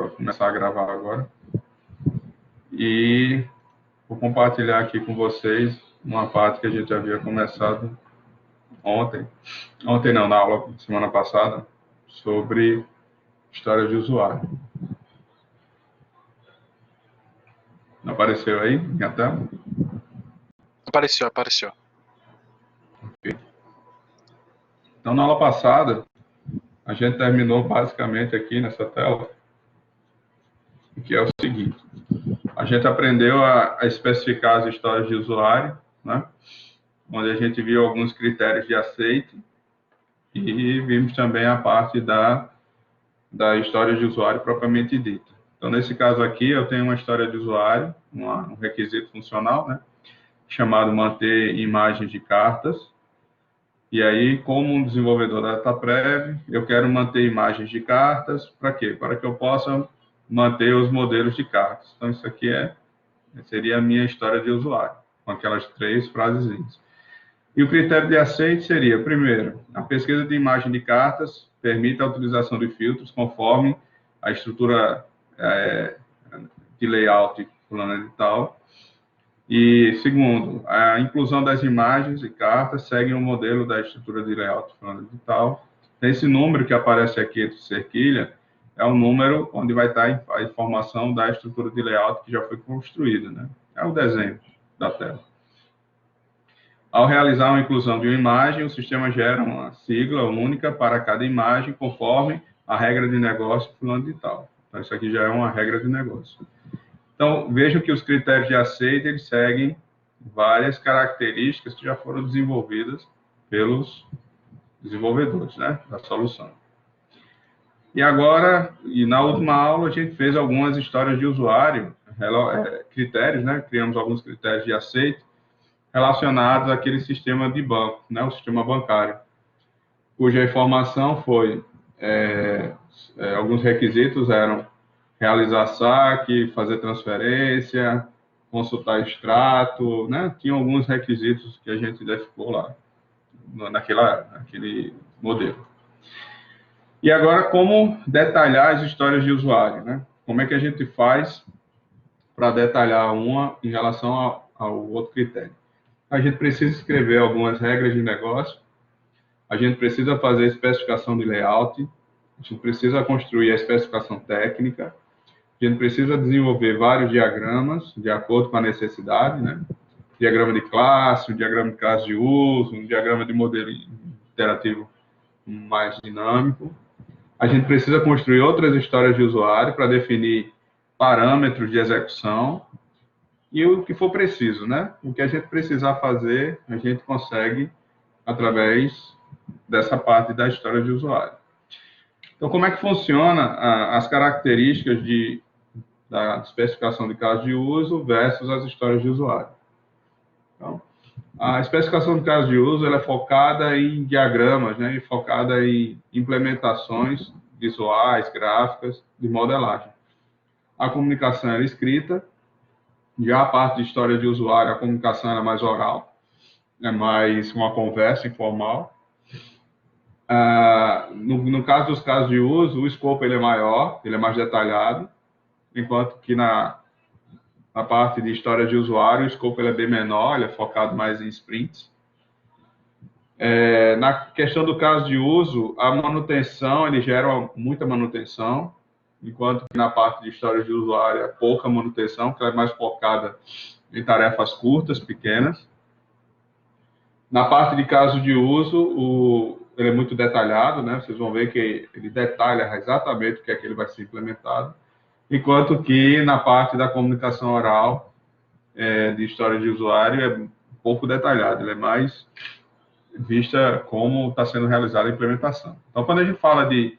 para começar a gravar agora. E vou compartilhar aqui com vocês uma parte que a gente havia começado ontem não, na aula semana passada, sobre história de usuário. Não apareceu aí minha tela? Apareceu. Okay. Então, na aula passada, a gente terminou basicamente aqui nessa tela, que é o seguinte: a gente aprendeu a especificar as histórias de usuário, né? Onde a gente viu alguns critérios de aceite e vimos também a parte da história de usuário propriamente dita. Então, nesse caso aqui, eu tenho uma história de usuário, um requisito funcional, né? Chamado manter imagens de cartas. E aí, como um desenvolvedor da DataPrev, eu quero manter imagens de cartas, para quê? Para que eu possa manter os modelos de cartas. Então, isso aqui seria a minha história de usuário, com aquelas 3 frasezinhas. E o critério de aceite seria, primeiro, a pesquisa de imagem de cartas permite a utilização de filtros conforme a estrutura de layout fulano de tal. E, segundo, a inclusão das imagens e cartas segue o modelo da estrutura de layout fulano de tal. Esse número que aparece aqui entre cerquilha é o número onde vai estar a informação da estrutura de layout que já foi construída, né? É o desenho da tela. Ao realizar uma inclusão de uma imagem, o sistema gera uma sigla única para cada imagem, conforme a regra de negócio fulano de tal. Então, isso aqui já é uma regra de negócio. Então, vejam que os critérios de aceite, eles seguem várias características que já foram desenvolvidas pelos desenvolvedores, né, da solução. E agora, na última aula, a gente fez algumas histórias de usuário, critérios, né, criamos alguns critérios de aceite relacionados àquele sistema de banco, né, o sistema bancário, cuja informação foi, alguns requisitos eram realizar saque, fazer transferência, consultar extrato, né? Tinha alguns requisitos que a gente identificou lá, naquele modelo. E agora, como detalhar as histórias de usuário, né? Como é que a gente faz para detalhar uma em relação ao outro critério? A gente precisa escrever algumas regras de negócio, a gente precisa fazer a especificação de layout, a gente precisa construir a especificação técnica, a gente precisa desenvolver vários diagramas de acordo com a necessidade, né? Diagrama de classe, um diagrama de caso de uso, um diagrama de modelo interativo mais dinâmico. A gente precisa construir outras histórias de usuário para definir parâmetros de execução e o que for preciso, né? O que a gente precisar fazer, a gente consegue através dessa parte da história de usuário. Então, como é que funciona as características da especificação de caso de uso versus as histórias de usuário? Então, a especificação de caso de uso ela é focada em diagramas, né, e focada em implementações visuais, gráficas, de modelagem. A comunicação é escrita, já a parte de história de usuário, a comunicação é mais oral, é mais uma conversa informal. No caso dos casos de uso, o escopo ele é maior, ele é mais detalhado, enquanto que na parte de história de usuário, o escopo ele é bem menor, ele é focado mais em sprints. Na questão do caso de uso, a manutenção, ele gera muita manutenção, enquanto que na parte de história de usuário é pouca manutenção, que ela é mais focada em tarefas curtas, pequenas. Na parte de caso de uso, ele é muito detalhado, né? Vocês vão ver que ele detalha exatamente o que é que ele vai ser implementado, enquanto que na parte da comunicação oral, de história de usuário, é um pouco detalhado, ele é mais vista como está sendo realizada a implementação. Então, quando a gente fala de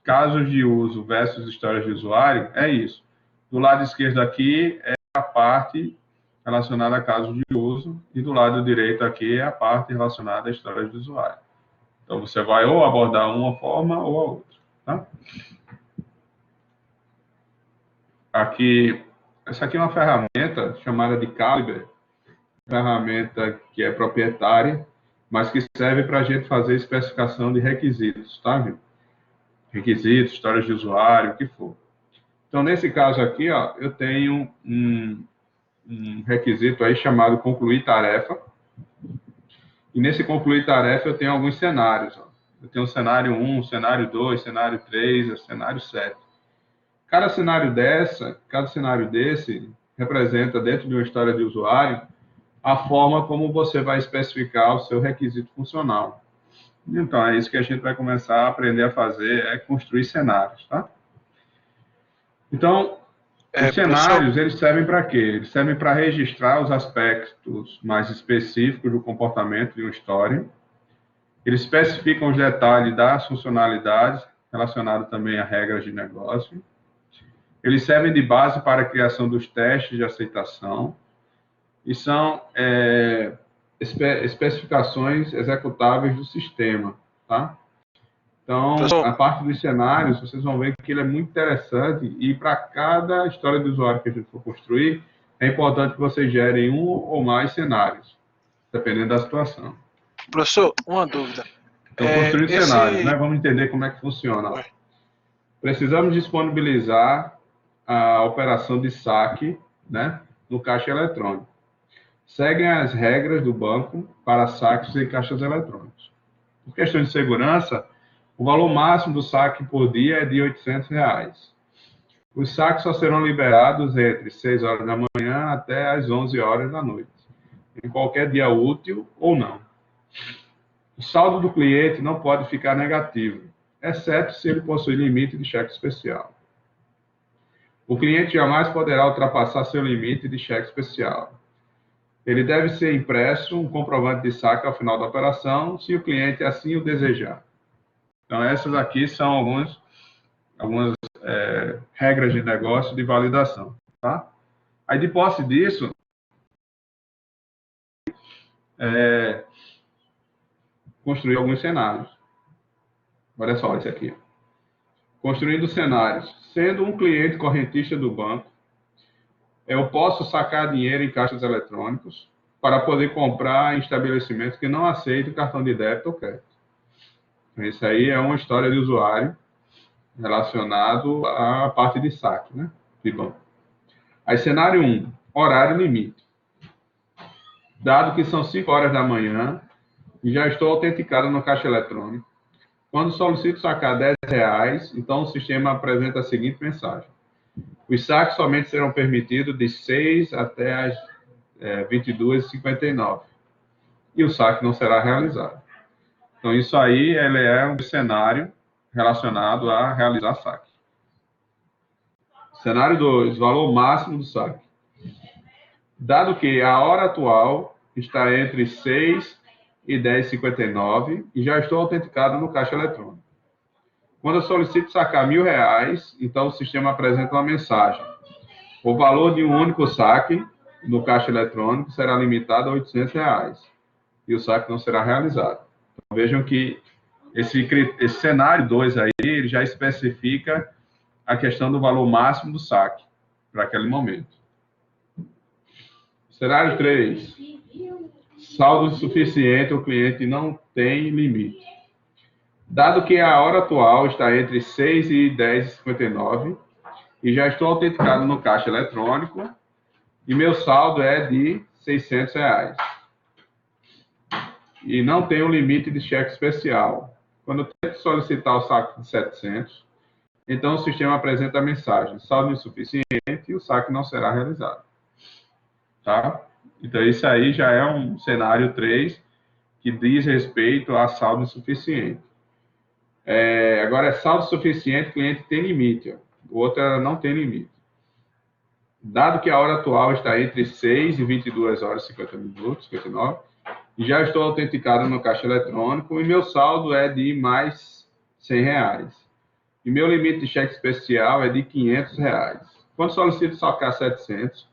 casos de uso versus histórias de usuário, é isso. Do lado esquerdo aqui é a parte relacionada a casos de uso e do lado direito aqui é a parte relacionada a histórias de usuário. Então, você vai ou abordar uma forma ou a outra, tá? Essa aqui é uma ferramenta chamada de Calibre, ferramenta que é proprietária, mas que serve para a gente fazer especificação de requisitos, tá, viu? Requisitos, histórias de usuário, o que for. Então, nesse caso aqui, ó, eu tenho um requisito aí chamado concluir tarefa. E nesse concluir tarefa eu tenho alguns cenários. Ó. Eu tenho o cenário 1, cenário 2, cenário 3, cenário 7. Cada cenário desse representa, dentro de uma história de usuário, a forma como você vai especificar o seu requisito funcional. Então, é isso que a gente vai começar a aprender a fazer, é construir cenários, tá? Então, os cenários, eles servem para quê? Eles servem para registrar os aspectos mais específicos do comportamento de uma história. Eles especificam os detalhes das funcionalidades, relacionados também a regras de negócio. Eles servem de base para a criação dos testes de aceitação e são especificações executáveis do sistema, tá? Então, a parte dos cenários, vocês vão ver que ele é muito interessante e para cada história de usuário que a gente for construir, é importante que vocês gerem um ou mais cenários, dependendo da situação. Professor, uma dúvida. Então, construindo cenários, né? Vamos entender como é que funciona. Precisamos disponibilizar a operação de saque, né, no caixa eletrônico. Seguem as regras do banco para saques em caixas eletrônicos. Por questão de segurança, o valor máximo do saque por dia é de R$ 800. Os saques só serão liberados entre 6 horas da manhã até as 11 horas da noite, em qualquer dia útil ou não. O saldo do cliente não pode ficar negativo, exceto se ele possui limite de cheque especial. O cliente jamais poderá ultrapassar seu limite de cheque especial. Ele deve ser impresso um comprovante de saque ao final da operação, se o cliente assim o desejar. Então, essas aqui são algumas regras de negócio de validação. Tá? Aí, de posse disso, construir alguns cenários. Olha só esse aqui. Construindo cenários. Sendo um cliente correntista do banco, eu posso sacar dinheiro em caixas eletrônicos para poder comprar em estabelecimentos que não aceitam cartão de débito ou crédito. Isso aí é uma história de usuário relacionado à parte de saque, né? De banco. Aí, cenário 1, horário limite. Dado que são 5 horas da manhã e já estou autenticado no caixa eletrônico, quando solicito sacar R$10, então o sistema apresenta a seguinte mensagem. Os saques somente serão permitidos de 6 até as 22h59. E o saque não será realizado. Então, isso aí ele é um cenário relacionado a realizar saque. Cenário 2, valor máximo do saque. Dado que a hora atual está entre 6 e 10h59 e já estou autenticado no caixa eletrônico. Quando eu solicito sacar R$1.000, então o sistema apresenta uma mensagem. O valor de um único saque no caixa eletrônico será limitado a R$800 e o saque não será realizado. Então, vejam que esse cenário 2 aí, ele já especifica a questão do valor máximo do saque para aquele momento. Cenário 3. Saldo suficiente, o cliente não tem limite. Dado que a hora atual está entre 6 e 10h59 e já estou autenticado no caixa eletrônico e meu saldo é de R$600 e não tenho limite de cheque especial. Quando eu tento solicitar o saque de 700, então o sistema apresenta a mensagem, saldo insuficiente e o saque não será realizado. Tá? Então, isso aí já é um cenário 3 que diz respeito a saldo insuficiente. Agora, é saldo suficiente, o cliente tem limite. O outro não tem limite. Dado que a hora atual está entre 6 e 22 horas e 50 minutos, 59, e já estou autenticado no caixa eletrônico e meu saldo é de mais R$100. E meu limite de cheque especial é de R$500. Quando solicito sacar 700,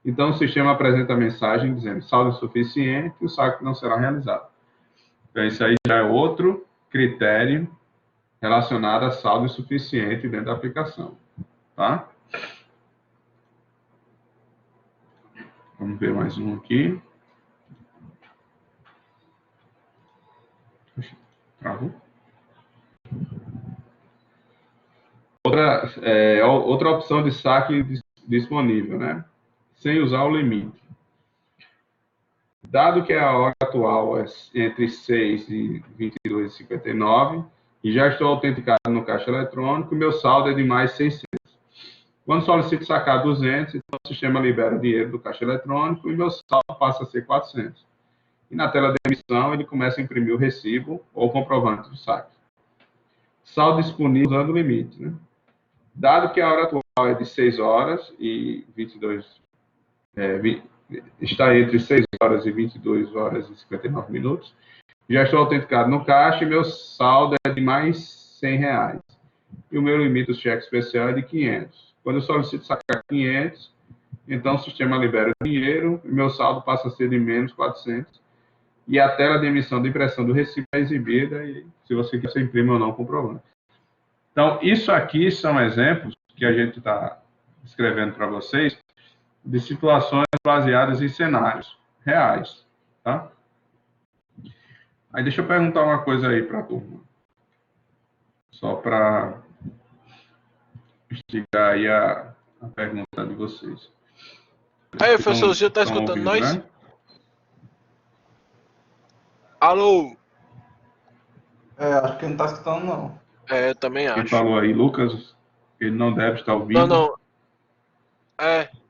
então o sistema apresenta a mensagem dizendo saldo insuficiente e o saque não será realizado. Então, isso aí já é outro critério relacionado a saldo insuficiente dentro da aplicação. Tá? Vamos ver mais um aqui. Travou. outra opção de saque disponível, né? Sem usar o limite. Dado que a hora atual é entre 6 e 22h59, e já estou autenticado no caixa eletrônico, meu saldo é de mais 600. Quando solicito sacar 200, então o sistema libera o dinheiro do caixa eletrônico e meu saldo passa a ser 400. E na tela de emissão, ele começa a imprimir o recibo ou comprovante do saque. Saldo disponível usando o limite, né? Dado que a hora atual é de 6 horas e 22, está entre 6 horas e 22 horas e 59 minutos, já estou autenticado no caixa e meu saldo é de mais R$100. E o meu limite do cheque especial é de 500. Quando eu solicito sacar 500, então o sistema libera o dinheiro e meu saldo passa a ser de menos 400. E a tela de emissão de impressão do recibo é exibida e, se você quiser, imprime ou não o comprovante. Então, isso aqui são exemplos que a gente está escrevendo para vocês de situações baseadas em cenários reais, tá? Aí deixa eu perguntar uma coisa aí para a turma. Só para instigar aí a pergunta de vocês. Aí, professor, o senhor está escutando ouvindo, nós? né? Alô? Acho que não tá escutando, não. Eu também Quem acho. falou aí, Lucas, ele não deve estar ouvindo. Não.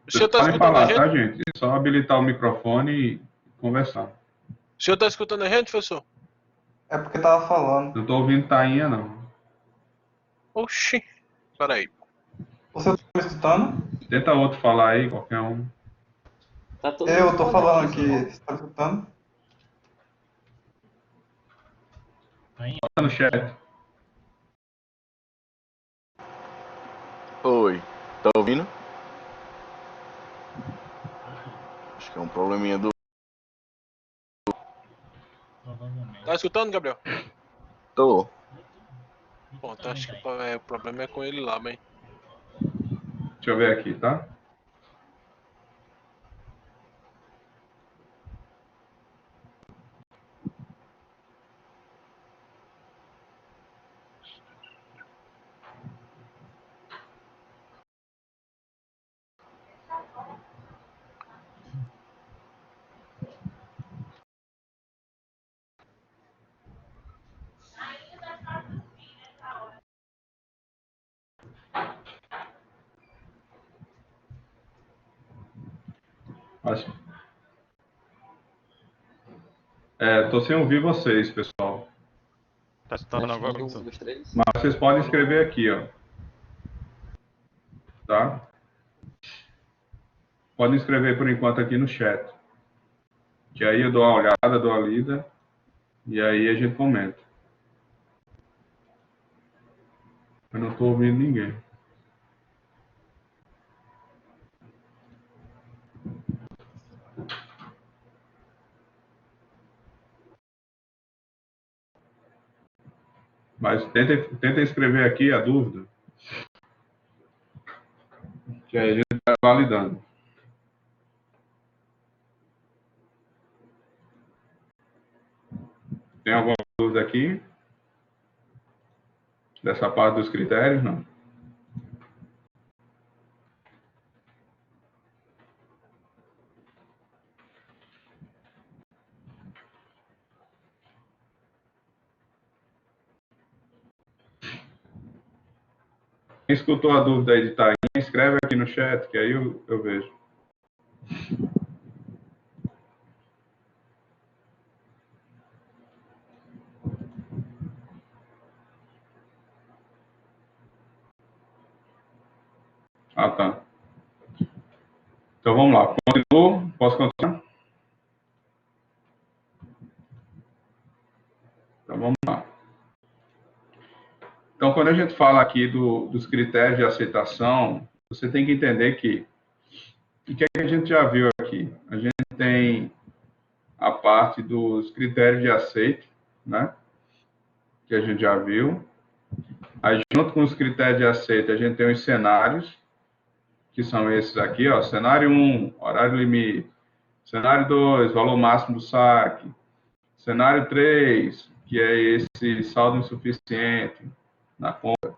O senhor está Vocês podem escutando falar, a gente? tá, gente? É só habilitar o microfone e conversar. O senhor está escutando a gente, professor? É porque tava falando. Não estou ouvindo tainha, não. Oxi. Peraí. Você tá me escutando? Tenta outro falar aí, qualquer um. Tá todo Eu mundo tô falando aqui. aqui. Você tá me escutando? Bota no chat. Oi, tá ouvindo? Acho que é um probleminha do... Tá escutando, Gabriel? Tô. Bom, então acho que o problema é com ele lá, bem. Deixa eu ver aqui, tá? Acho. Tô sem ouvir vocês, pessoal. Tá escutando agora, professor? Mas vocês podem escrever aqui, ó. Tá? Podem escrever por enquanto aqui no chat. Que aí eu dou uma olhada, dou a lida. E aí a gente comenta. Eu não estou ouvindo ninguém. Mas tenta escrever aqui a dúvida. Que aí a gente está validando. Tem alguma dúvida aqui? Dessa parte dos critérios? Não. Quem escutou a dúvida aí de Tainha, escreve aqui no chat, que aí eu vejo. Ah, tá. Então vamos lá. Continuo? Posso continuar? Então vamos lá. Então, quando a gente fala aqui dos critérios de aceitação, você tem que entender que o que é que a gente já viu aqui? A gente tem a parte dos critérios de aceite, né? Que a gente já viu. Aí, junto com os critérios de aceite, a gente tem os cenários, que são esses aqui, ó. Cenário 1, horário limite. Cenário 2, valor máximo do saque. Cenário 3, que é esse saldo insuficiente na conta.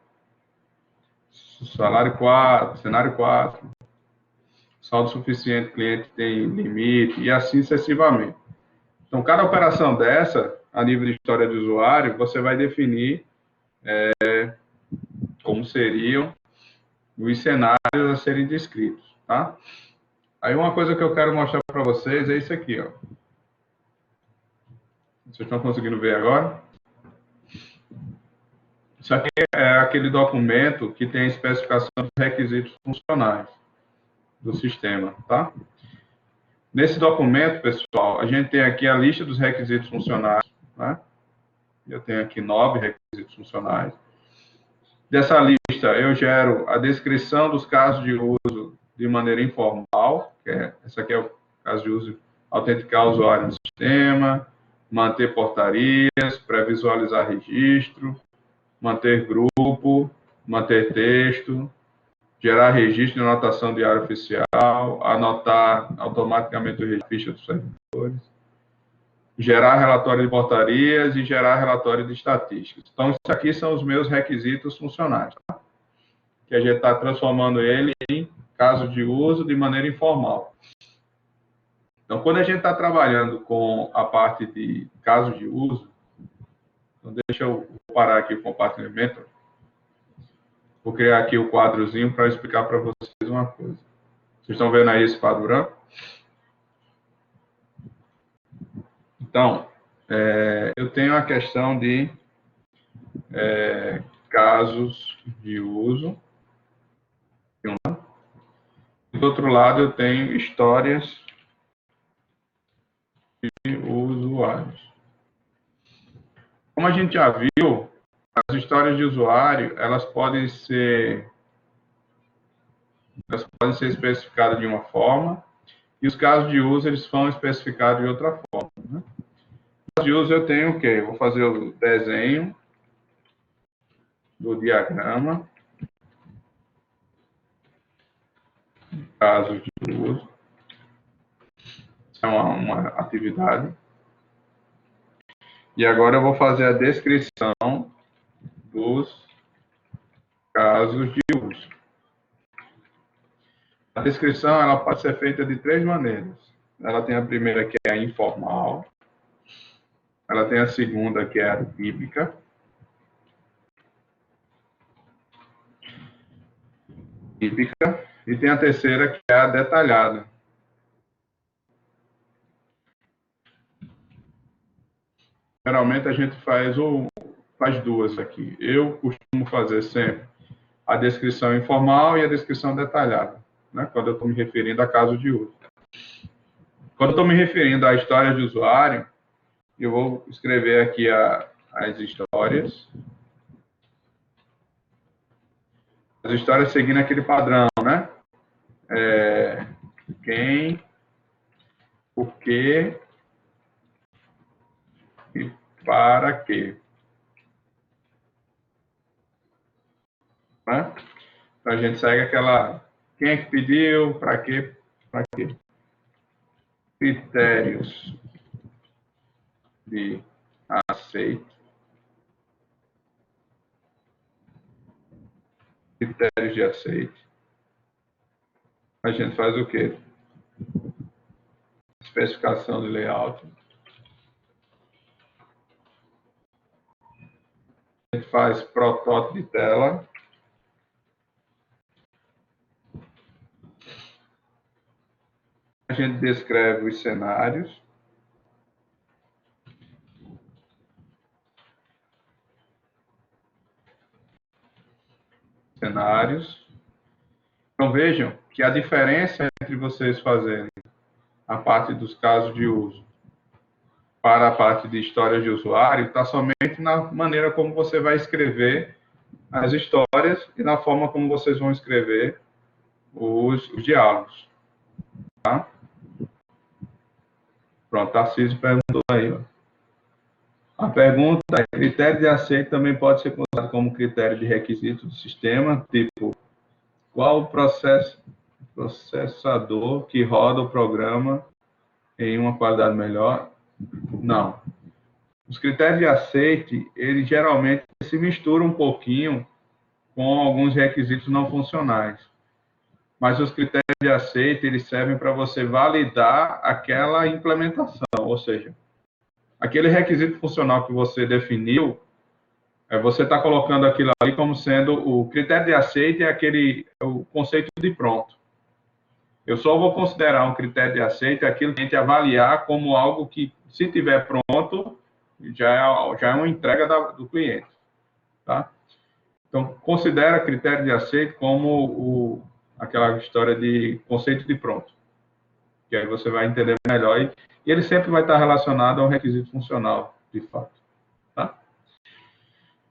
salário 4, cenário 4, saldo suficiente, cliente tem limite, e assim sucessivamente. Então, cada operação dessa, a nível de história de usuário, você vai definir como seriam os cenários a serem descritos, tá? Aí uma coisa que eu quero mostrar para vocês é isso aqui, ó. Vocês estão conseguindo ver agora? Isso aqui é aquele documento que tem a especificação dos requisitos funcionais do sistema, tá? Nesse documento, pessoal, a gente tem aqui a lista dos requisitos funcionais, né? Eu tenho aqui 9 requisitos funcionais. Dessa lista, eu gero a descrição dos casos de uso de maneira informal, essa aqui é o caso de uso, autenticar o usuário no sistema, manter portarias, pré-visualizar registro, manter grupo, manter texto, gerar registro de anotação diária oficial, anotar automaticamente o registro dos servidores, gerar relatório de portarias e gerar relatório de estatísticas. Então, isso aqui são os meus requisitos funcionais, tá? Que a gente está transformando ele em caso de uso de maneira informal. Então, quando a gente está trabalhando com a parte de caso de uso, então deixa eu parar aqui o compartilhamento. Vou criar aqui o quadrozinho para explicar para vocês uma coisa. Vocês estão vendo aí esse quadro branco? Então, eu tenho a questão de casos de uso. Do outro lado, eu tenho histórias de usuários. Como a gente já viu, as histórias de usuário, elas podem ser especificadas de uma forma, e os casos de uso, eles são especificados de outra forma, né? No caso de uso, eu tenho o quê? Eu vou fazer o desenho do diagrama, casos de uso, é uma atividade, e agora eu vou fazer a descrição dos casos de uso. A descrição, ela pode ser feita de 3 maneiras. Ela tem a primeira, que é a informal. Ela tem a segunda, que é a típica. E tem a terceira, que é a detalhada. Geralmente, a gente faz duas aqui. Eu costumo fazer sempre a descrição informal e a descrição detalhada, né? Quando eu estou me referindo a caso de uso. Quando eu estou me referindo à história de usuário, eu vou escrever aqui as histórias. As histórias seguindo aquele padrão, né? Quem, por quê e para quê. Né? Então, a gente segue aquela... Quem é que pediu, para quê, para quê. Critérios de aceite. Critérios de aceite. A gente faz o quê? Especificação de layout. A gente faz protótipo de tela. A gente descreve os cenários. Então, vejam que a diferença entre vocês fazerem a parte dos casos de uso para a parte de história de usuário está somente na maneira como você vai escrever as histórias e na forma como vocês vão escrever os diálogos. Tá? Pronto, Tarcísio perguntou aí. Ó. A pergunta é: critério de aceite também pode ser considerado como critério de requisito do sistema, tipo, qual o processador que roda o programa em uma qualidade melhor? Não. Os critérios de aceite, eles geralmente se misturam um pouquinho com alguns requisitos não funcionais. Mas os critérios de aceite, eles servem para você validar aquela implementação, ou seja, aquele requisito funcional que você definiu, você está colocando aquilo ali como sendo o critério de aceite, o conceito de pronto. Eu só vou considerar um critério de aceite aquilo que a gente avaliar como algo que, se tiver pronto, já é uma entrega do cliente. Tá? Então, considera critério de aceite como aquela história de conceito de pronto, que aí você vai entender melhor. E ele sempre vai estar relacionado a um requisito funcional, de fato. Tá?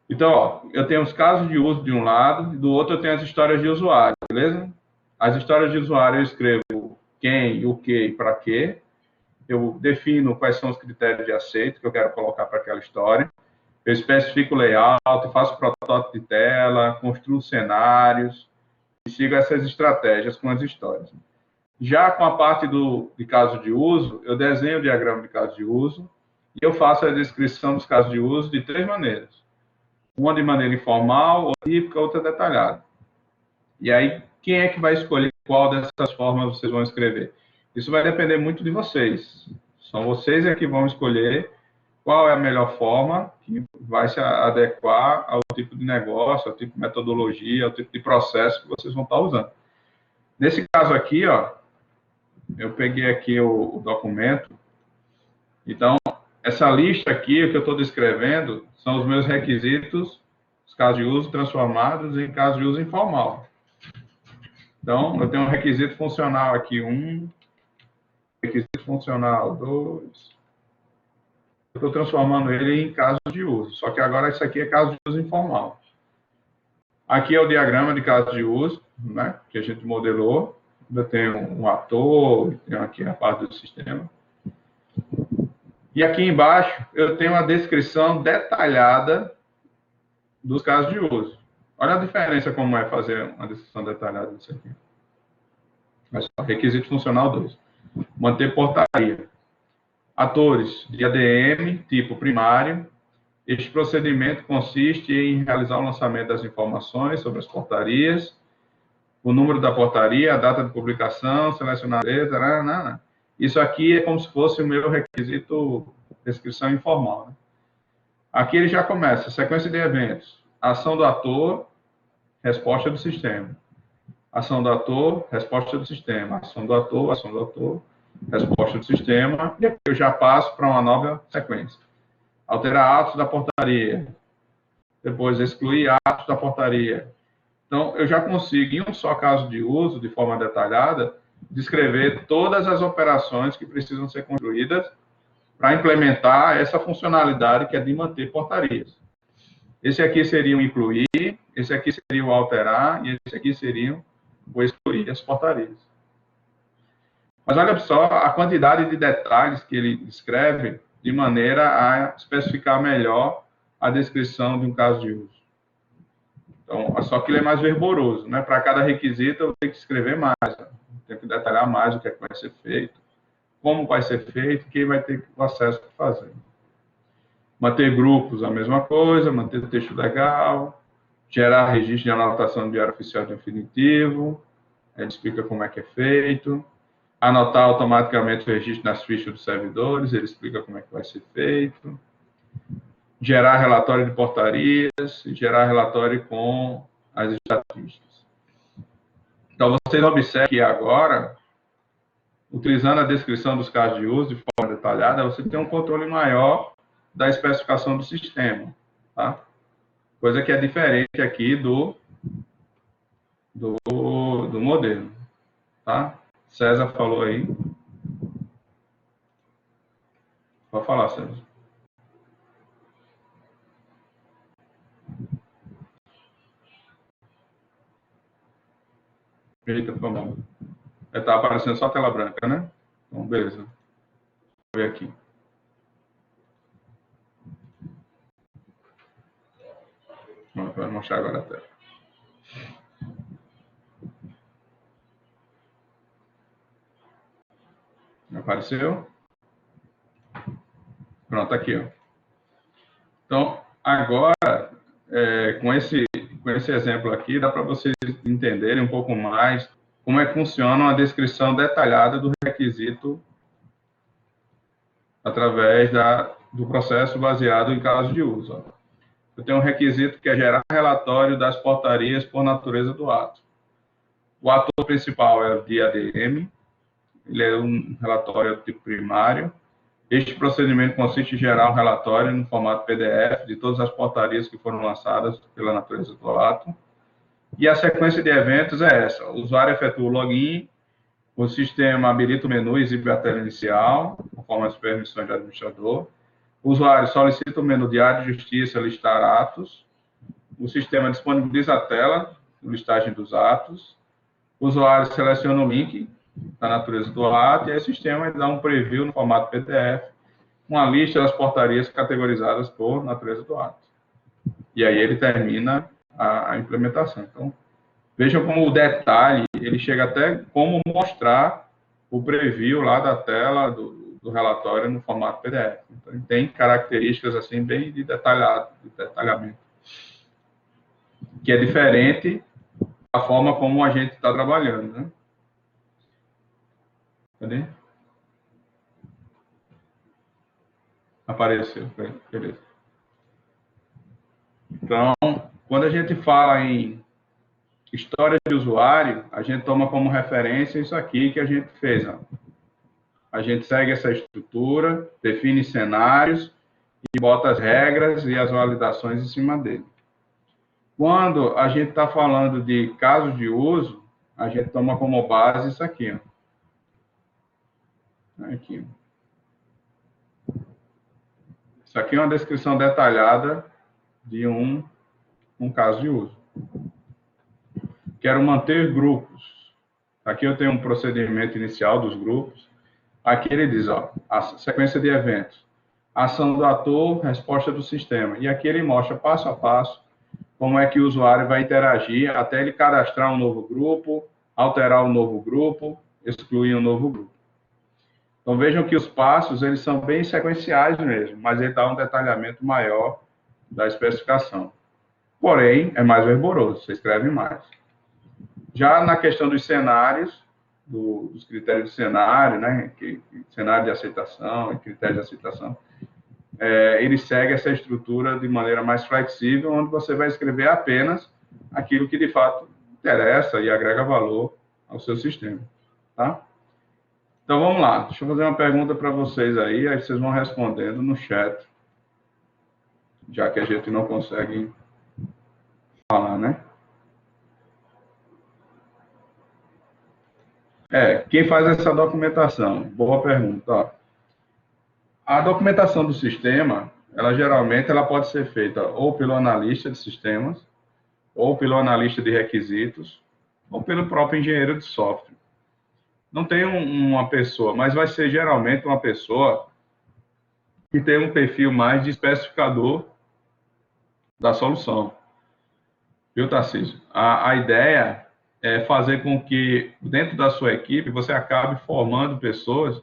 Então, ó, eu tenho os casos de uso de um lado, e do outro eu tenho as histórias de usuário, beleza? As histórias de usuário eu escrevo quem, o que e para quê. Eu defino quais são os critérios de aceite que eu quero colocar para aquela história. Eu especifico o layout, faço protótipo de tela, construo cenários e sigo essas estratégias com as histórias. Já com a parte de caso de uso, eu desenho o diagrama de caso de uso e eu faço a descrição dos casos de uso de 3 maneiras. Uma de maneira informal, outra típica, outra detalhada. E aí, quem é que vai escolher qual dessas formas vocês vão escrever? Isso vai depender muito de vocês. São vocês que vão escolher qual é a melhor forma que vai se adequar ao tipo de negócio, ao tipo de metodologia, ao tipo de processo que vocês vão estar usando. Nesse caso aqui, ó, eu peguei aqui o documento. Então, essa lista aqui, o que eu estou descrevendo, são os meus requisitos, os casos de uso transformados em casos de uso informal. Então, eu tenho um requisito funcional aqui, 1, requisito funcional 2. Eu estou transformando ele em caso de uso, só que agora isso aqui é caso de uso informal. Aqui é o diagrama de caso de uso, né, que a gente modelou. Eu tenho um ator, tenho aqui a parte do sistema. E aqui embaixo eu tenho a descrição detalhada dos casos de uso. Olha a diferença como é fazer uma descrição detalhada disso aqui. Mas, requisito funcional 2. Manter portaria. Atores de ADM, tipo primário. Este procedimento consiste em realizar o lançamento das informações sobre as portarias, o número da portaria, a data de publicação, selecionar a letra, Isso aqui é como se fosse o meu requisito descrição informal. Né? Aqui ele já começa, sequência de eventos. Ação do ator, resposta do sistema. Ação do ator, resposta do sistema. Ação do ator, resposta do sistema. E aqui eu já passo para uma nova sequência. Alterar atos da portaria. Depois, excluir atos da portaria. Então, eu já consigo, em um só caso de uso, de forma detalhada, descrever todas as operações que precisam ser construídas para implementar essa funcionalidade que é de manter portarias. Esse aqui seria o incluir, esse aqui seria o alterar, e esse aqui seria o excluir as portarias. Mas olha só a quantidade de detalhes que ele descreve de maneira a especificar melhor a descrição de um caso de uso. Então, só que ele é mais verboso, né? Para cada requisito eu tenho que escrever mais, né? Tenho que detalhar mais o que é que vai ser feito, como vai ser feito, quem vai ter o acesso para fazer. Manter grupos, a mesma coisa, manter o texto legal, gerar registro de anotação do Diário Oficial Definitivo, ele explica como é que é feito, anotar automaticamente o registro nas fichas dos servidores, ele explica como é que vai ser feito, gerar relatório de portarias, gerar relatório com as estatísticas. Então, vocês observam que agora, utilizando a descrição dos casos de uso de forma detalhada, você tem um controle maior da especificação do sistema, tá? Coisa que é diferente aqui do modelo, tá? César falou aí. Pode falar, César. Eita, vamos. Está aparecendo só a tela branca, né? Então, beleza. Vou ver aqui. Vou mostrar agora a tela. Apareceu? Pronto, aqui, ó. Então, agora, com com esse exemplo aqui, dá para vocês entenderem um pouco mais como é que funciona uma descrição detalhada do requisito através do processo baseado em caso de uso. Ó. Eu tenho um requisito que é gerar relatório das portarias por natureza do ato. O ator principal é o DADM, ele é um relatório tipo primário. Este procedimento consiste em gerar um relatório no formato PDF de todas as portarias que foram lançadas pela natureza do ato. E a sequência de eventos é essa. O usuário efetua o login, o sistema habilita o menu e exibe a tela inicial, conforme as permissões do administrador. O usuário solicita o menu diário de justiça, listar atos. O sistema disponibiliza a tela, listagem dos atos. O usuário seleciona o link da natureza do ato e aí o sistema dá um preview no formato PDF, uma lista das portarias categorizadas por natureza do ato. E aí ele termina a implementação. Então, vejam como o detalhe, ele chega até como mostrar o preview lá da tela do relatório no formato PDF. Então, tem características assim bem de detalhamento, que é diferente da forma como a gente está trabalhando, né? Cadê? Apareceu, beleza. Então, quando a gente fala em história de usuário, a gente toma como referência isso aqui que a gente fez. Ó. A gente segue essa estrutura, define cenários e bota as regras e as validações em cima dele. Quando a gente está falando de casos de uso, a gente toma como base isso aqui. Ó. Aqui. Isso aqui é uma descrição detalhada de um caso de uso. Quero manter grupos. Aqui eu tenho um procedimento inicial dos grupos. Aqui ele diz, ó, a sequência de eventos. Ação do ator, resposta do sistema. E aqui ele mostra passo a passo como é que o usuário vai interagir até ele cadastrar um novo grupo, alterar um novo grupo, excluir um novo grupo. Então vejam que os passos eles são bem sequenciais mesmo, mas ele dá um detalhamento maior da especificação. Porém, é mais verboso, você escreve mais. Já na questão dos cenários, dos critérios de cenário, né, cenário de aceitação e critérios de aceitação, ele segue essa estrutura de maneira mais flexível, onde você vai escrever apenas aquilo que de fato interessa e agrega valor ao seu sistema, tá? Então, vamos lá. Deixa eu fazer uma pergunta para vocês aí vocês vão respondendo no chat, já que a gente não consegue falar, né? Quem faz essa documentação? Boa pergunta. Ó. A documentação do sistema, geralmente pode ser feita ou pelo analista de sistemas, ou pelo analista de requisitos, ou pelo próprio engenheiro de software. Não tem uma pessoa, mas vai ser geralmente uma pessoa que tem um perfil mais de especificador da solução. Viu, Tarcísio? A ideia é fazer com que, dentro da sua equipe, você acabe formando pessoas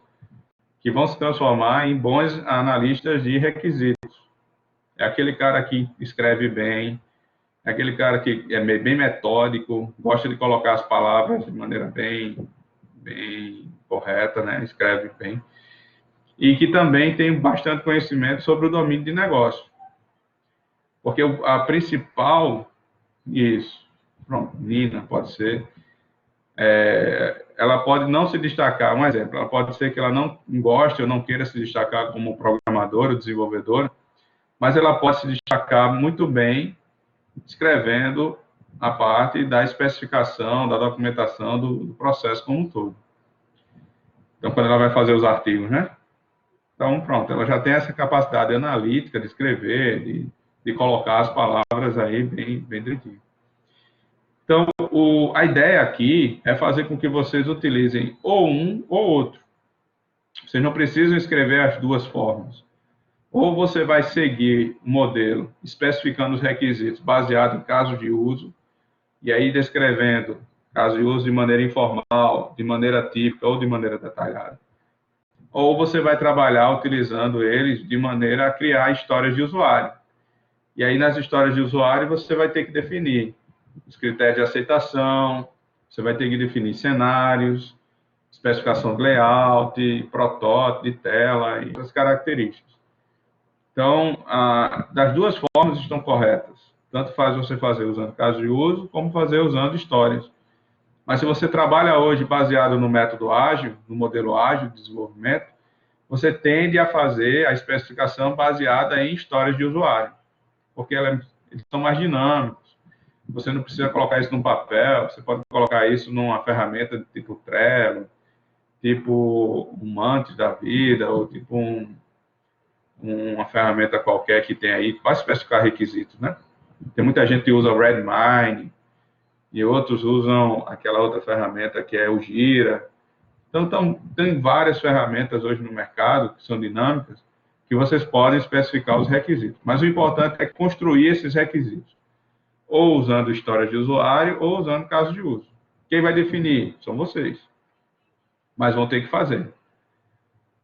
que vão se transformar em bons analistas de requisitos. É aquele cara que escreve bem, é aquele cara que é bem metódico, gosta de colocar as palavras de maneira bem correta, né? Escreve bem. E que também tem bastante conhecimento sobre o domínio de negócio. Porque a principal... Isso. Pronto, Nina, pode ser. Ela pode não se destacar, um exemplo, ela pode ser que ela não goste ou não queira se destacar como programadora ou desenvolvedora, mas ela pode se destacar muito bem escrevendo a parte da especificação, da documentação do processo como um todo. Então, quando ela vai fazer os artigos, né? Então, pronto, ela já tem essa capacidade analítica de escrever, de colocar as palavras aí bem direitinho. Então, a ideia aqui é fazer com que vocês utilizem ou um ou outro. Vocês não precisam escrever as duas formas. Ou você vai seguir o modelo especificando os requisitos baseado em caso de uso, e aí descrevendo caso de uso de maneira informal, de maneira típica ou de maneira detalhada. Ou você vai trabalhar utilizando eles de maneira a criar histórias de usuário. E aí, nas histórias de usuário, você vai ter que definir os critérios de aceitação, você vai ter que definir cenários, especificação de layout, protótipo de tela e outras características. Então, das duas formas estão corretas. Tanto faz você fazer usando caso de uso, como fazer usando histórias. Mas se você trabalha hoje baseado no método ágil, no modelo ágil de desenvolvimento, você tende a fazer a especificação baseada em histórias de usuário, porque eles são mais dinâmicos. Você não precisa colocar isso num papel, você pode colocar isso numa ferramenta de tipo Trello, tipo um Mantis da vida, ou tipo uma ferramenta qualquer que tem aí, que vai especificar requisitos, né? Tem muita gente que usa o Redmine, e outros usam aquela outra ferramenta que é o Gira. Então, tem várias ferramentas hoje no mercado que são dinâmicas, que vocês podem especificar os requisitos. Mas o importante é construir esses requisitos, ou usando histórias de usuário, ou usando casos de uso. Quem vai definir? São vocês. Mas vão ter que fazer.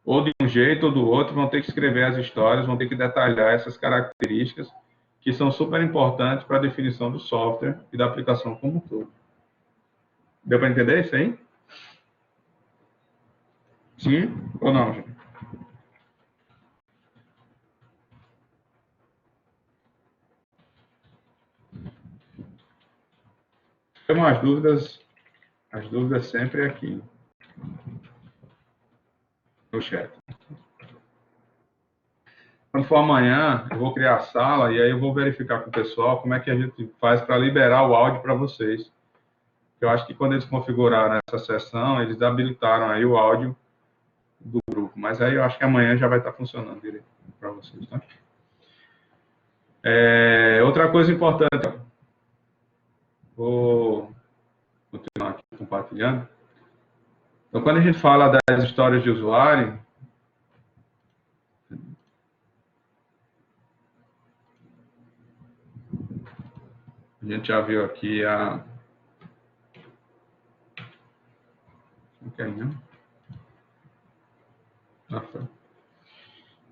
Ou de um jeito ou do outro, vão ter que escrever as histórias, vão ter que detalhar essas características que são super importantes para a definição do software e da aplicação como um todo. Deu para entender isso aí? Sim ou não, gente? Tem as dúvidas sempre aqui no chat. Quando for amanhã, eu vou criar a sala e aí eu vou verificar com o pessoal como é que a gente faz para liberar o áudio para vocês. Eu acho que quando eles configuraram essa sessão, eles habilitaram aí o áudio do grupo, mas aí eu acho que amanhã já vai estar funcionando direito para vocês, tá? Outra coisa importante, vou continuar aqui compartilhando. Então, quando a gente fala das histórias de usuário, a gente já viu aqui a...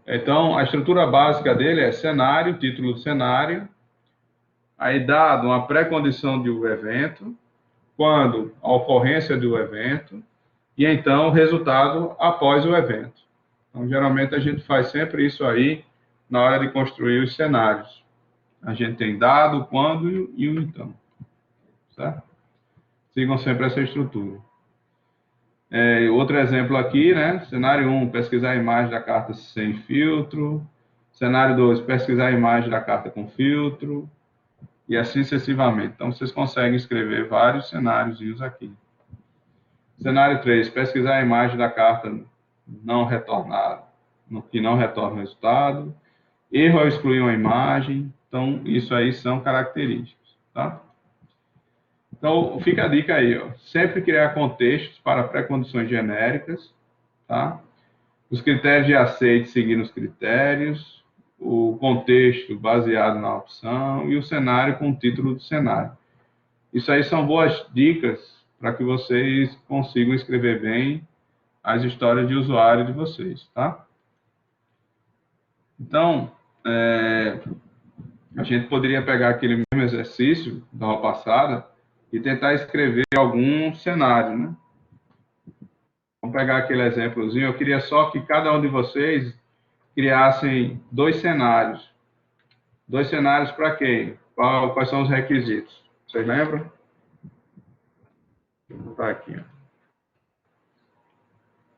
Então, a estrutura básica dele é cenário, título do cenário, aí dado uma pré-condição de um evento, quando a ocorrência do evento, e então o resultado após o evento. Então, geralmente, a gente faz sempre isso aí na hora de construir os cenários. A gente tem dado, quando e o então. Certo? Sigam sempre essa estrutura. Outro exemplo aqui, né? Cenário 1, pesquisar a imagem da carta sem filtro. Cenário 2, pesquisar a imagem da carta com filtro. E assim sucessivamente. Então, vocês conseguem escrever vários cenários aqui. Cenário 3, pesquisar a imagem da carta não retornada, que não retorna o resultado. Erro ao excluir uma imagem. Então, isso aí são características, tá? Então, fica a dica aí, ó. Sempre criar contextos para pré-condições genéricas, tá? Os critérios de aceite seguindo os critérios, o contexto baseado na opção e o cenário com o título do cenário. Isso aí são boas dicas para que vocês consigam escrever bem as histórias de usuário de vocês, tá? Então, a gente poderia pegar aquele mesmo exercício da aula passada e tentar escrever algum cenário, né? Vamos pegar aquele exemplozinho. Eu queria só que cada um de vocês criassem 2 cenários. 2 cenários para quê? Quais são os requisitos? Vocês lembram? Vou botar aqui, ó.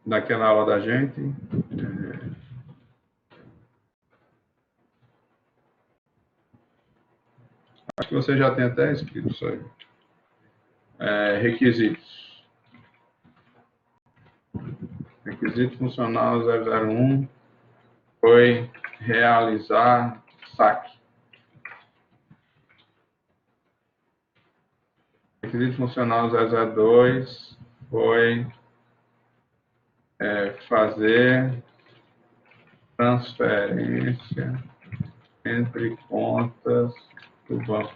Daquela aula da gente. Acho que você já tem até escrito isso aí. Requisitos. Requisito funcional 001 foi realizar saque. Requisito funcional 002 foi fazer transferência entre contas do banco.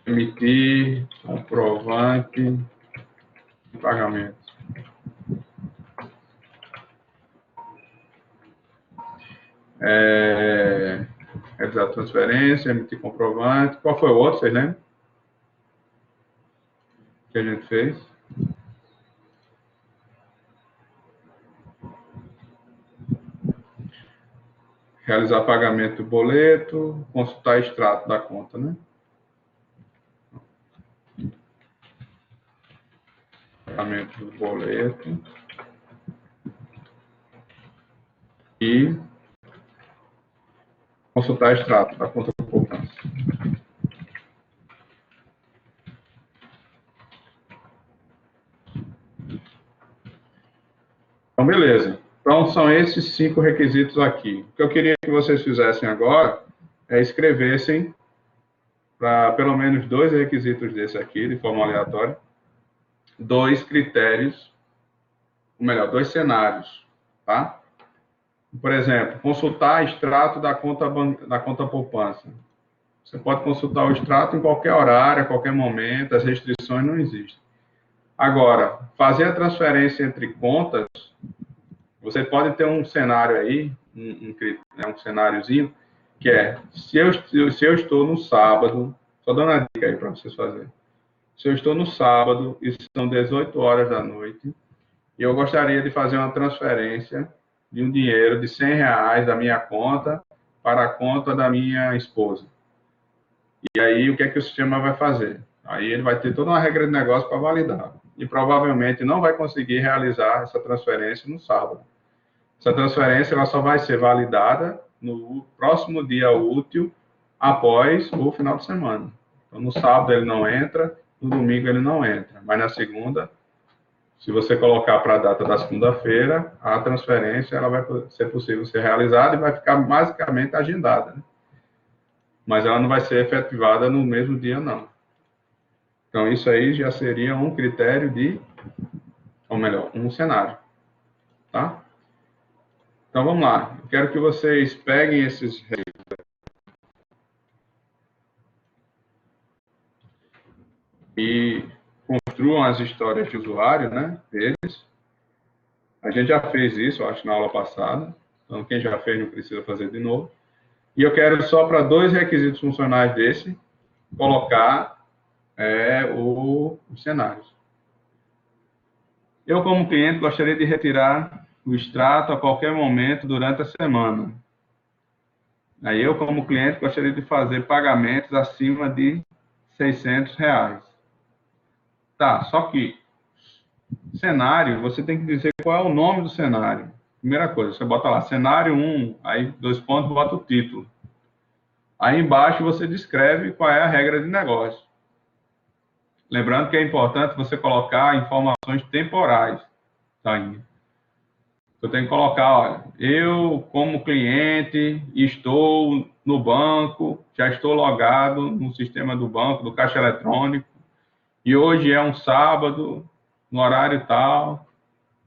Emitir comprovante de pagamento. Realizar transferência, emitir comprovante. Qual foi o outro, vocês lembram? Que a gente fez? Realizar pagamento do boleto, consultar extrato da conta, né? Pagamento do boleto. E consultar extrato da conta do poupança. Então, beleza. Então, são esses 5 requisitos aqui. O que eu queria que vocês fizessem agora é escrevessem para pelo menos 2 requisitos desse aqui, de forma aleatória, 2 critérios, ou melhor, 2 cenários, tá? Por exemplo, consultar extrato da conta poupança. Você pode consultar o extrato em qualquer horário, a qualquer momento, as restrições não existem. Agora, fazer a transferência entre contas, você pode ter um cenário aí, um cenáriozinho, que é, se eu estou no sábado, só dando uma dica aí para vocês fazerem. Se eu estou no sábado e são 18 horas da noite, e eu gostaria de fazer uma transferência de um dinheiro de R$100 da minha conta para a conta da minha esposa. E aí, o que é que o sistema vai fazer? Aí ele vai ter toda uma regra de negócio para validar. E provavelmente não vai conseguir realizar essa transferência no sábado. Essa transferência ela só vai ser validada no próximo dia útil após o final de semana. Então, no sábado ele não entra, no domingo ele não entra. Mas na segunda, se você colocar para a data da segunda-feira, a transferência ela vai ser possível ser realizada e vai ficar basicamente agendada, né? Mas ela não vai ser efetivada no mesmo dia, não. Então, isso aí já seria um critério de, ou melhor, um cenário, tá? Então, vamos lá. Eu quero que vocês peguem esses e construam as histórias de usuário, né, deles. A gente já fez isso, eu acho, na aula passada. Então, quem já fez não precisa fazer de novo. E eu quero só para 2 requisitos funcionais desse, colocar os cenários. Eu, como cliente, gostaria de retirar o extrato a qualquer momento durante a semana. Aí eu, como cliente, gostaria de fazer pagamentos acima de R$600. Tá, só que cenário, você tem que dizer qual é o nome do cenário. Primeira coisa, você bota lá, cenário 1, aí 2 pontos, bota o título. Aí embaixo você descreve qual é a regra de negócio. Lembrando que é importante você colocar informações temporais. Tá aí. Eu tenho que colocar, olha, eu como cliente estou no banco, já estou logado no sistema do banco, do caixa eletrônico, e hoje é um sábado, no horário tal.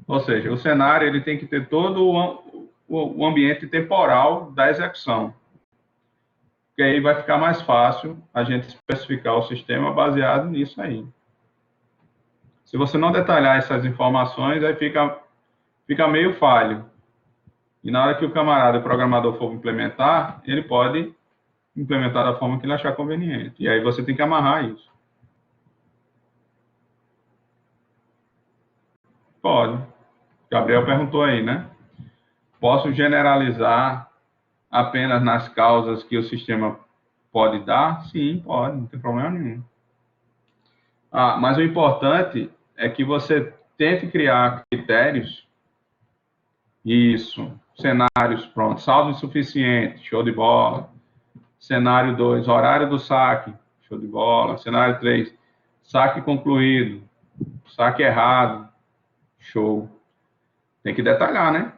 Ou seja, o cenário ele tem que ter todo o ambiente temporal da execução. Porque aí vai ficar mais fácil a gente especificar o sistema baseado nisso aí. Se você não detalhar essas informações, aí fica meio falho. E na hora que o camarada, o programador, for implementar, ele pode implementar da forma que ele achar conveniente. E aí você tem que amarrar isso. Pode. Gabriel perguntou aí, né? Posso generalizar apenas nas causas que o sistema pode dar? Sim, pode, não tem problema nenhum. Mas o importante é que você tente criar critérios. Isso. Cenários, pronto. Saldo insuficiente, show de bola. Cenário 2, horário do saque, show de bola. Cenário 3, saque concluído, saque errado, show. Tem que detalhar, né?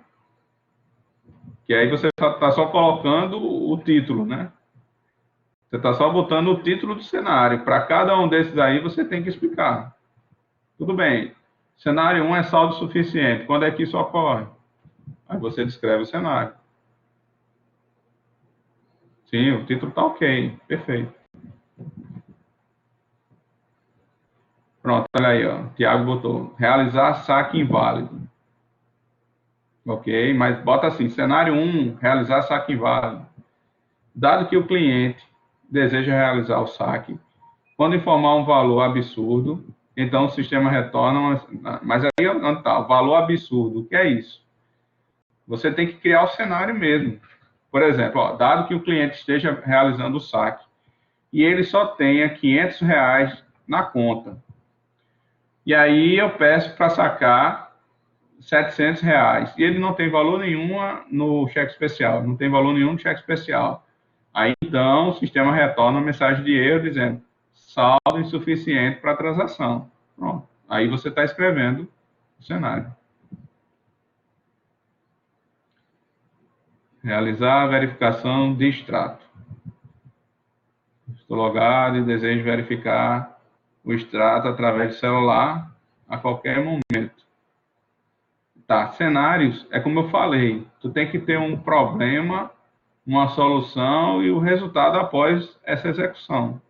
Que aí você está só colocando o título, né? Você está só botando o título do cenário. Para cada um desses aí, você tem que explicar. Tudo bem. Cenário 1 é saldo suficiente. Quando é que isso ocorre? Aí você descreve o cenário. Sim, o título está ok. Perfeito. Pronto, olha aí, ó. O Tiago botou. Realizar saque inválido. Ok? Mas bota assim, cenário 1, realizar saque inválido. Dado que o cliente deseja realizar o saque, quando informar um valor absurdo, então o sistema retorna, mas aí onde está? Valor absurdo, o que é isso? Você tem que criar o cenário mesmo. Por exemplo, ó, dado que o cliente esteja realizando o saque e ele só tenha R$ 500 na conta, e aí eu peço para sacar R$ 700 e ele não tem valor nenhum no cheque especial, não tem valor nenhum no cheque especial. Aí então o sistema retorna uma mensagem de erro dizendo saldo insuficiente para a transação. Pronto. Aí você está escrevendo o cenário. Realizar a verificação de extrato. Estou logado e desejo verificar o extrato através do celular a qualquer momento. Tá, cenários, é como eu falei, tu tem que ter um problema, uma solução e o resultado após essa execução.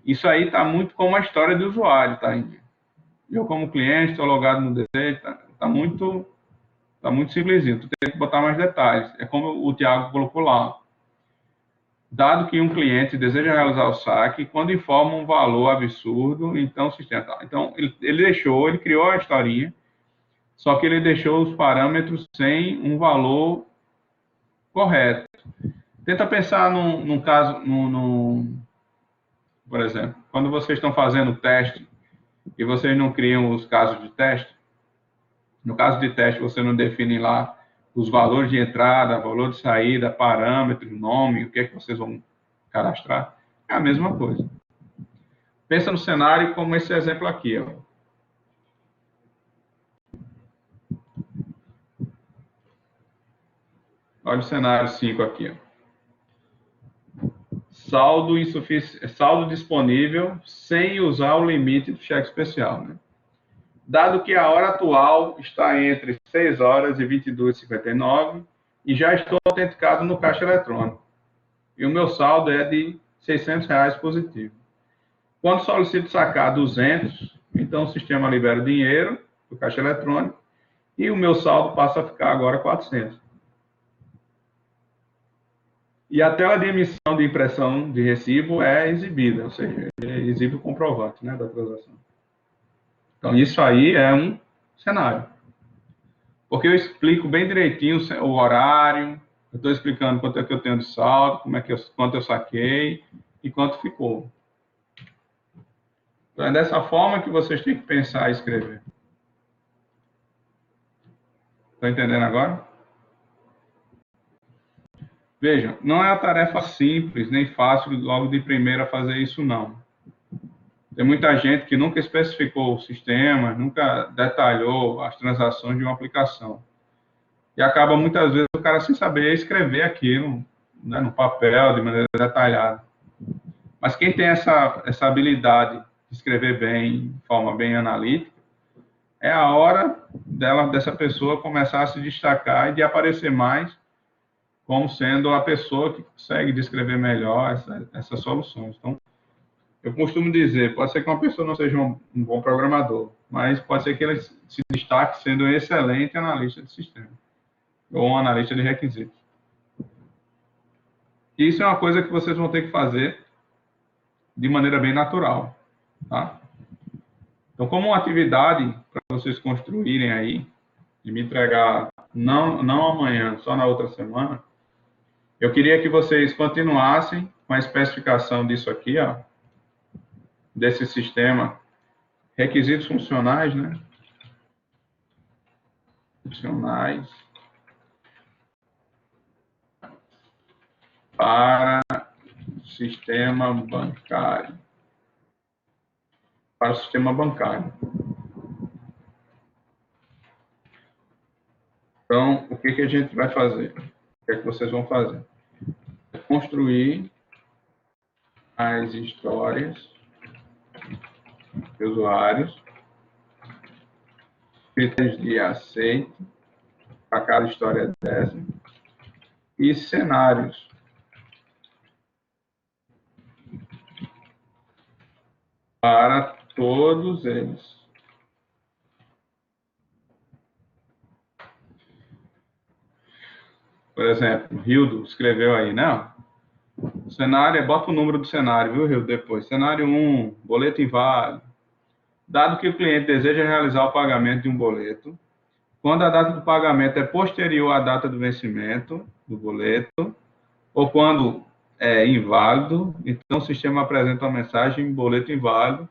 Isso aí está muito como a história do usuário, tá? Eu, como cliente, estou logado no desejo, tá muito simplesinho. Tu tem que botar mais detalhes. É como o Thiago colocou lá. Dado que um cliente deseja realizar o saque, quando informa um valor absurdo, então o sistema... Tá. Então, ele criou a historinha, só que ele deixou os parâmetros sem um valor correto. Tenta pensar num caso, por exemplo, quando vocês estão fazendo o teste e vocês não criam os casos de teste, no caso de teste você não define lá os valores de entrada, valor de saída, parâmetros, nome, o que é que vocês vão cadastrar, é a mesma coisa. Pensa no cenário como esse exemplo aqui, ó. Olha o cenário 5 aqui, ó. Saldo disponível sem usar o limite do cheque especial, né? Dado que a hora atual está entre 6 horas e 22h59 e já estou autenticado no caixa eletrônico. E o meu saldo é de R$ 600 positivo. Quando solicito sacar 200, então o sistema libera o dinheiro do caixa eletrônico e o meu saldo passa a ficar agora 400. E a tela de emissão de impressão de recibo é exibida, ou seja, exibe o comprovante, né, da transação. Então, isso aí é um cenário. Porque eu explico bem direitinho o horário, eu estou explicando quanto é que eu tenho de saldo, quanto eu saquei e quanto ficou. Então, é dessa forma que vocês têm que pensar e escrever. Estão entendendo agora? Veja, não é uma tarefa simples, nem fácil logo de primeira fazer isso, não. Tem muita gente que nunca especificou o sistema, nunca detalhou as transações de uma aplicação. E acaba, muitas vezes, o cara sem saber escrever aquilo, né, no papel, de maneira detalhada. Mas quem tem essa habilidade de escrever bem, de forma bem analítica, é a hora dessa pessoa começar a se destacar e de aparecer mais como sendo a pessoa que consegue descrever melhor essas soluções. Então, eu costumo dizer, pode ser que uma pessoa não seja um bom programador, mas pode ser que ele se destaque sendo um excelente analista de sistema, ou um analista de requisitos. E isso é uma coisa que vocês vão ter que fazer de maneira bem natural, tá? Então, como uma atividade para vocês construírem aí, e me entregar não amanhã, só na outra semana, eu queria que vocês continuassem com a especificação disso aqui, ó, desse sistema, requisitos funcionais, né? Funcionais para o sistema bancário. Para o sistema bancário. Então, o que a gente vai fazer? O que é que vocês vão fazer? Construir as histórias de usuários, critérios de aceito para cada história dessa, e cenários para todos eles. por exemplo, Rildo escreveu aí, né? O cenário, bota o número do cenário, viu, Rildo, depois. Cenário 1, boleto inválido. Dado que o cliente deseja realizar o pagamento de um boleto, quando a data do pagamento é posterior à data do vencimento do boleto, ou quando é inválido, então o sistema apresenta uma mensagem boleto inválido,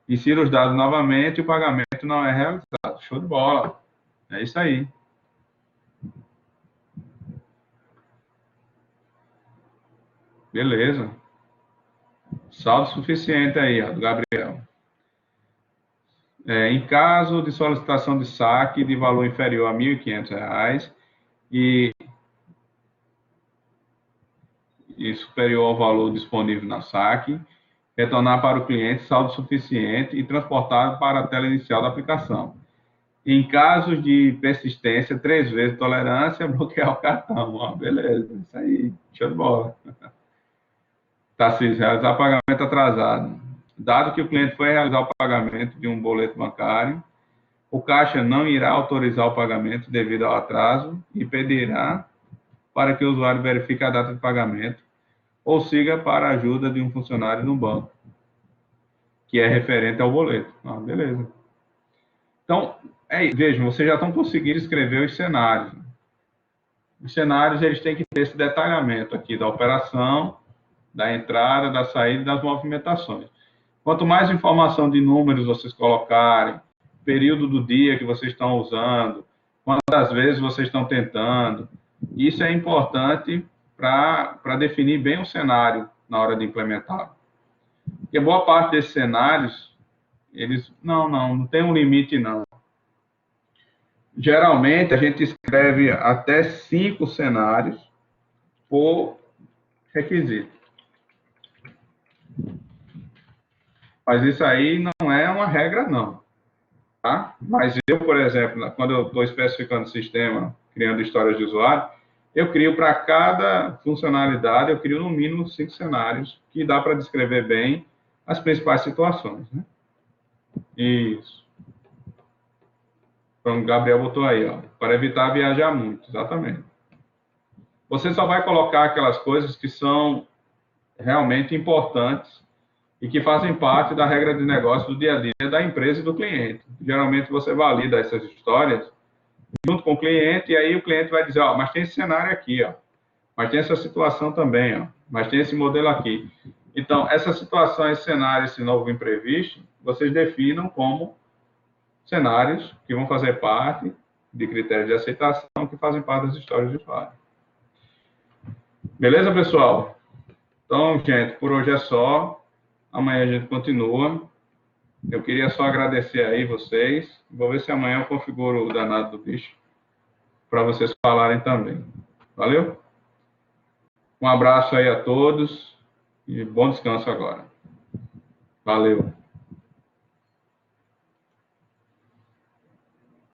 insira os dados novamente e o pagamento não é realizado. Show de bola. É isso aí. Beleza. Saldo suficiente aí, ó, do Gabriel. Em caso de solicitação de saque de valor inferior a R$ 1.500 e superior ao valor disponível na saque, retornar para o cliente saldo suficiente e transportado para a tela inicial da aplicação. Em casos de persistência, 3 vezes tolerância, bloquear o cartão. Ó, beleza, isso aí, show de bola. Tarcísio, realizar pagamento atrasado. Dado que o cliente foi realizar o pagamento de um boleto bancário, o caixa não irá autorizar o pagamento devido ao atraso e pedirá para que o usuário verifique a data de pagamento ou siga para a ajuda de um funcionário no banco, que é referente ao boleto. Ah, beleza. Então, vejam, vocês já estão conseguindo escrever os cenários. Os cenários, eles têm que ter esse detalhamento aqui da operação, da entrada, da saída e das movimentações. Quanto mais informação de números vocês colocarem, período do dia que vocês estão usando, quantas vezes vocês estão tentando, isso é importante para definir bem o cenário na hora de implementar. Porque boa parte desses cenários, eles não tem um limite, não. Geralmente, a gente escreve até 5 cenários por requisito. Mas isso aí não é uma regra, não. Tá? Mas eu, por exemplo, quando eu estou especificando o sistema, criando histórias de usuário, eu crio para cada funcionalidade, eu crio no mínimo 5 cenários, que dá para descrever bem as principais situações. Né? Isso. Então, o Gabriel botou aí, ó, para evitar viajar muito, exatamente. Você só vai colocar aquelas coisas que são realmente importantes e que fazem parte da regra de negócio do dia a dia da empresa e do cliente. Geralmente você valida essas histórias junto com o cliente e aí o cliente vai dizer, ó, mas tem esse cenário aqui, ó, mas tem essa situação também, ó, mas tem esse modelo aqui. Então, essa situação, esse cenário, esse novo imprevisto, vocês definam como cenários que vão fazer parte de critérios de aceitação que fazem parte das histórias de usuário. Beleza, pessoal? Então, gente, por hoje é só. Amanhã a gente continua. Eu queria só agradecer aí vocês. Vou ver se amanhã eu configuro o danado do bicho para vocês falarem também. Valeu? Um abraço aí a todos e bom descanso agora. Valeu.